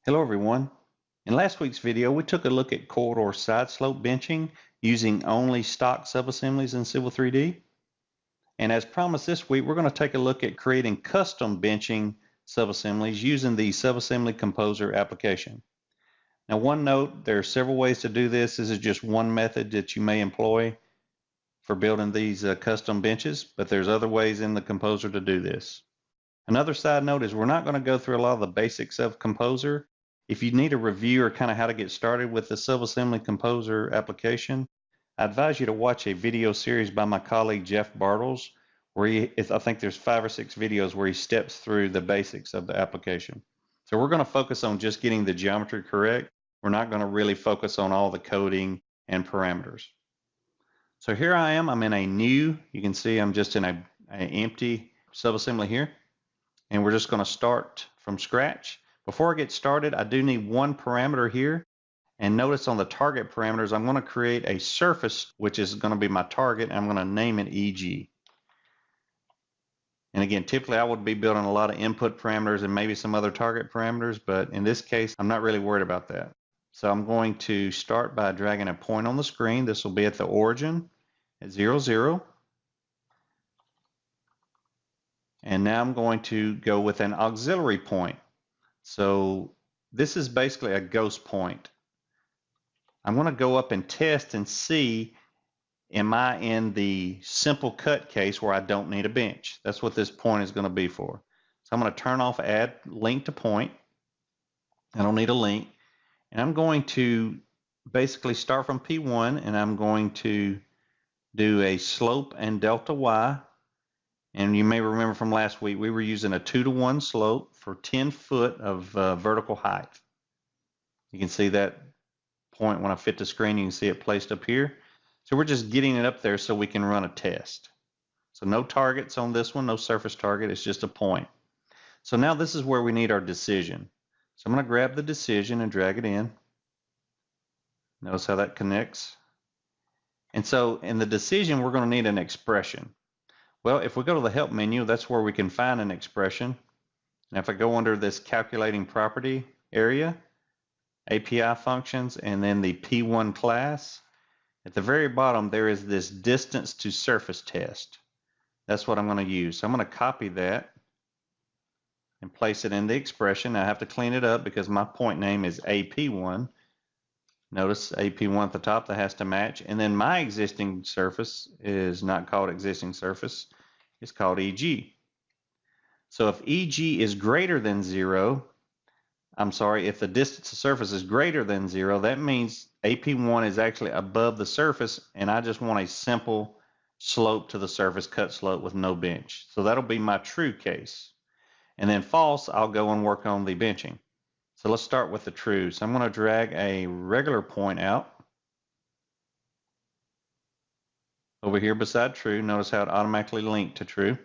Hello everyone. In last week's video, we took a look at corridor side slope benching using only stock subassemblies in Civil 3D. And as promised this week, we're going to take a look at creating custom benching subassemblies using the Subassembly Composer application. Now one note, there are several ways to do this. This is just one method that you may employ for building these custom benches, but there's other ways in the Composer to do this. Another side note is we're not going to go through a lot of the basics of Composer. If you need a review or kind of how to get started with the Subassembly Composer application, I advise you to watch a video series by my colleague Jeff Bartles, where I think there's 5 or 6 videos where he steps through the basics of the application. So we're going to focus on just getting the geometry correct. We're not going to really focus on all the coding and parameters. So here I am, I'm in a new, you can see I'm just in an empty subassembly here, and we're just going to start from scratch. Before I get started, I do need one parameter here, and notice on the target parameters, I'm going to create a surface, which is going to be my target, and I'm going to name it EG. And again, typically I would be building a lot of input parameters and maybe some other target parameters, but in this case, I'm not really worried about that. So I'm going to start by dragging a point on the screen. This will be at the origin at 0, 0. And now I'm going to go with an auxiliary point. So this is basically a ghost point. I'm going to go up and test and see, am I in the simple cut case where I don't need a bench? That's what this point is going to be for. So I'm going to turn off add link to point. I don't need a link. And I'm going to basically start from P1, and I'm going to do a slope and delta Y. And you may remember from last week, we were using a 2-to-1 slope for 10 foot of vertical height. You can see that point when I fit the screen. You can see it placed up here. So we're just getting it up there so we can run a test. So no targets on this one, no surface target. It's just a point. So now this is where we need our decision. So I'm going to grab the decision and drag it in. Notice how that connects. And so in the decision, we're going to need an expression. Well, if we go to the help menu, that's where we can find an expression. Now if I go under this calculating property area, API functions, and then the P1 class, at the very bottom there is this distance to surface test. That's what I'm going to use. So I'm going to copy that and place it in the expression. Now I have to clean it up because my point name is AP1. Notice AP1 at the top, that has to match. And then my existing surface is not called existing surface. It's called EG. So if EG is greater than 0, if the distance to surface is greater than 0, that means AP1 is actually above the surface, and I just want a simple slope to the surface, cut slope with no bench. So that'll be my true case. And then false, I'll go and work on the benching. So let's start with the true. So I'm going to drag a regular point out over here beside true. Notice how it automatically linked to true.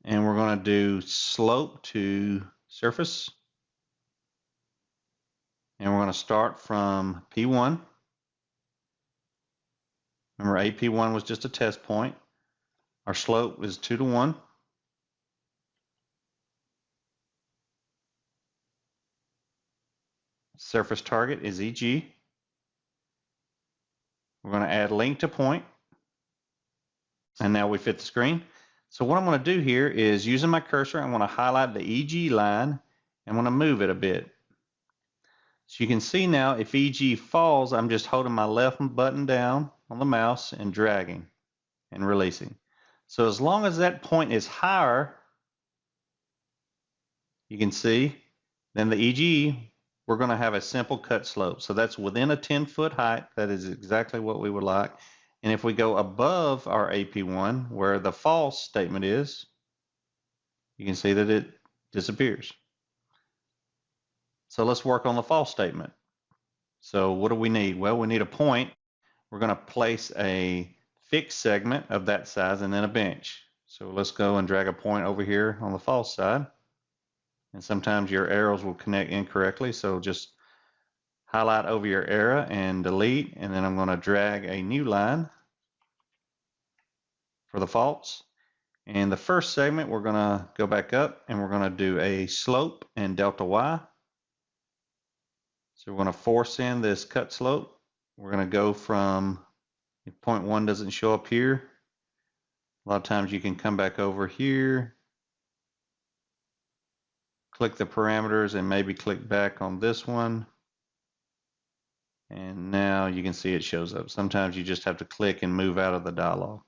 And we're going to do slope to surface. And we're going to start from P1. Remember, AP1 was just a test point. Our slope is 2-to-1. Surface target is EG. We're going to add link to point. And now we fit the screen. So what I'm going to do here is, using my cursor, I'm going to highlight the EG line, and I'm going to move it a bit. So you can see now if EG falls, I'm just holding my left button down on the mouse and dragging and releasing. So as long as that point is higher, you can see, then the EG, we're going to have a simple cut slope. So that's within a 10-foot height. That is exactly what we would like. And if we go above our AP1, where the false statement is, you can see that it disappears. So let's work on the false statement. So what do we need? Well, we need a point. We're going to place a fixed segment of that size and then a bench. So let's go and drag a point over here on the false side. And sometimes your arrows will connect incorrectly, so just highlight over your arrow and delete, and then I'm going to drag a new line for the false. In the first segment, we're going to go back up and we're going to do a slope and delta Y. So we're going to force in this cut slope. We're going to go from, if point 1 doesn't show up here, a lot of times you can come back over here, click the parameters and maybe click back on this one. And now you can see it shows up. Sometimes you just have to click and move out of the dialog.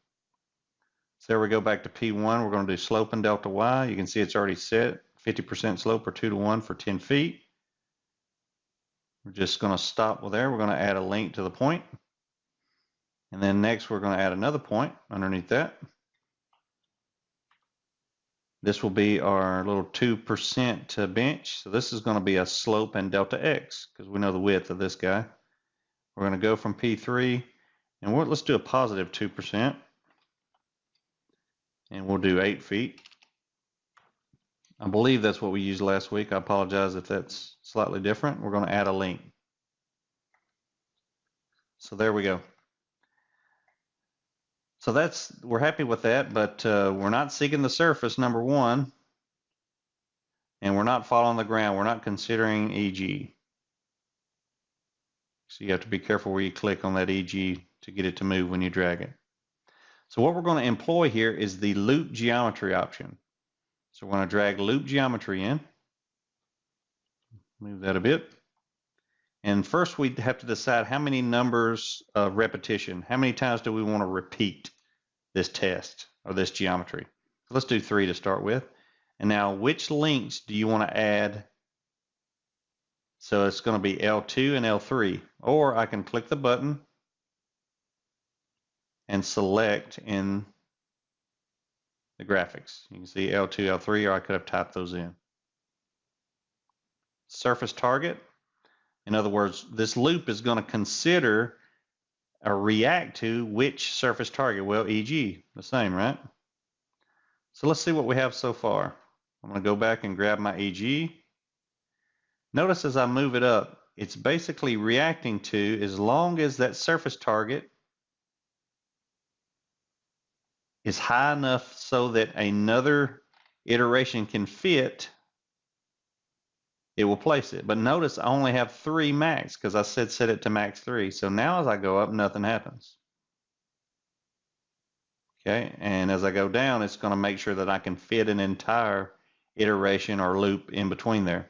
So there we go, back to P1. We're going to do slope and delta Y. You can see it's already set 50% slope or 2:1 for 10 feet. We're just going to stop with there. We're going to add a link to the point. And then next we're going to add another point underneath that. This will be our little 2% bench. So this is going to be a slope and delta X because we know the width of this guy. We're going to go from P3 and let's do a positive 2%. And we'll do 8 feet. I believe that's what we used last week. I apologize if that's slightly different. We're going to add a link. So there we go. So we're happy with that, but we're not seeking the surface, number one, and we're not following the ground. We're not considering EG. So you have to be careful where you click on that EG to get it to move when you drag it. So what we're going to employ here is the loop geometry option. So we're going to drag loop geometry in. Move that a bit. And first we have to decide how many numbers of repetition, how many times do we want to repeat this test or this geometry. So let's do 3 to start with. And now which links do you want to add? So it's going to be L2 and L3, or I can click the button and select in the graphics. You can see L2, L3, or I could have typed those in. Surface target. In other words, this loop is going to consider or react to which surface target? Well, EG, the same, right? So let's see what we have so far. I'm going to go back and grab my EG. Notice as I move it up, it's basically reacting to, as long as that surface target is high enough so that another iteration can fit, it will place it. But notice I only have 3 max because I said set it to max 3. So now as I go up, nothing happens. Okay, and as I go down, it's going to make sure that I can fit an entire iteration or loop in between there.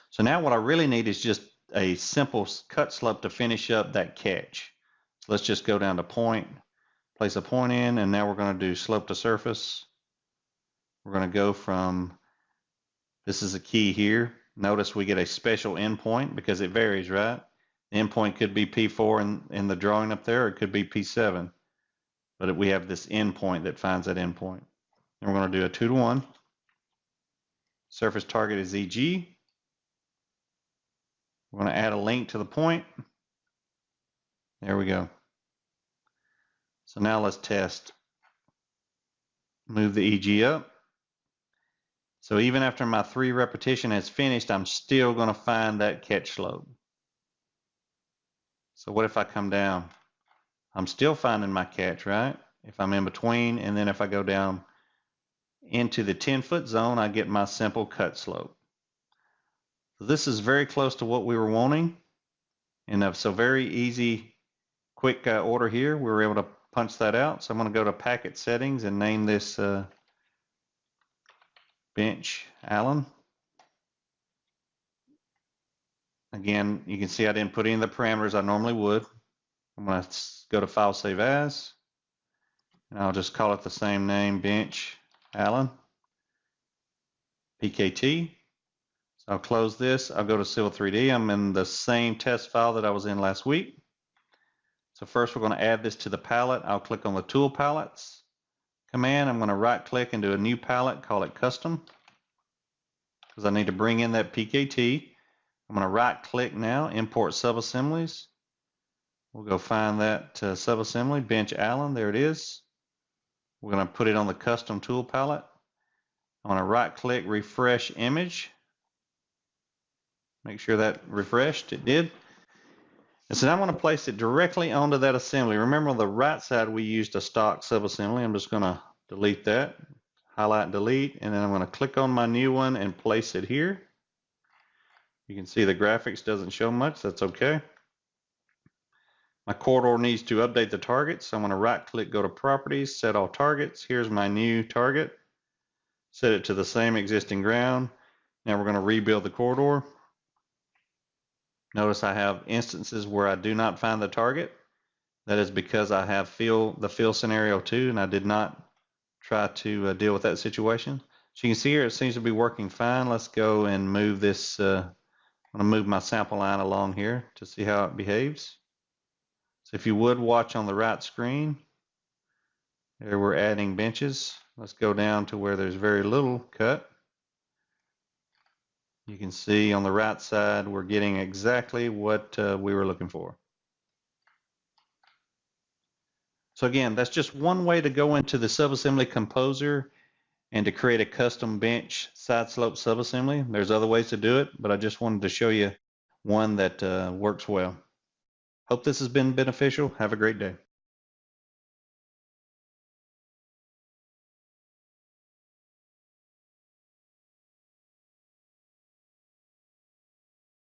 So now what I really need is just a simple cut slope to finish up that catch. So let's just go down to point, place a point in, and now we're going to do slope to surface. We're going to go from, this is a key here. Notice we get a special endpoint because it varies, right? The endpoint could be P4 in the drawing up there, or it could be P7. But we have this endpoint that finds that endpoint. And we're going to do a 2:1. Surface target is EG. We're going to add a link to the point. There we go. So now let's test. Move the EG up. So even after my 3 repetition has finished, I'm still going to find that catch slope. So what if I come down? I'm still finding my catch, right? If I'm in between, and then if I go down into the 10-foot zone, I get my simple cut slope. So this is very close to what we were wanting. And so very easy, quick order here. We were able to punch that out. So I'm going to go to packet settings and name this bench Allen. Again, you can see I didn't put any of the parameters I normally would. I'm going to go to File, Save As, and I'll just call it the same name, bench Allen, PKT. So I'll close this. I'll go to Civil 3D. I'm in the same test file that I was in last week. So first we're going to add this to the palette. I'll click on the Tool Palettes command. I'm going to right click and do a new palette, call it Custom, because I need to bring in that PKT. I'm going to right click now, Import Subassemblies. We'll go find that subassembly, bench Allen, there it is. We're going to put it on the Custom Tool Palette. I'm going to right click, Refresh Image. Make sure that refreshed, it did. And so now I'm going to place it directly onto that assembly. Remember on the right side we used a stock subassembly. I'm just going to delete that. highlight and delete, and then I'm going to click on my new one and place it here. You can see the graphics doesn't show much. That's okay. My corridor needs to update the targets. So I'm going to right click, go to properties, set all targets. Here's my new target. Set it to the same existing ground. Now we're going to rebuild the corridor. Notice I have instances where I do not find the target. That is because I have the fill scenario 2, and I did not try to deal with that situation. So you can see here it seems to be working fine. Let's go and move this. I'm going to move my sample line along here to see how it behaves. So if you would watch on the right screen, there we're adding benches. Let's go down to where there's very little cut. You can see on the right side we're getting exactly what we were looking for. So again, that's just one way to go into the Subassembly Composer and to create a custom bench side slope subassembly. There's other ways to do it, but I just wanted to show you one that works well. Hope this has been beneficial. Have a great day.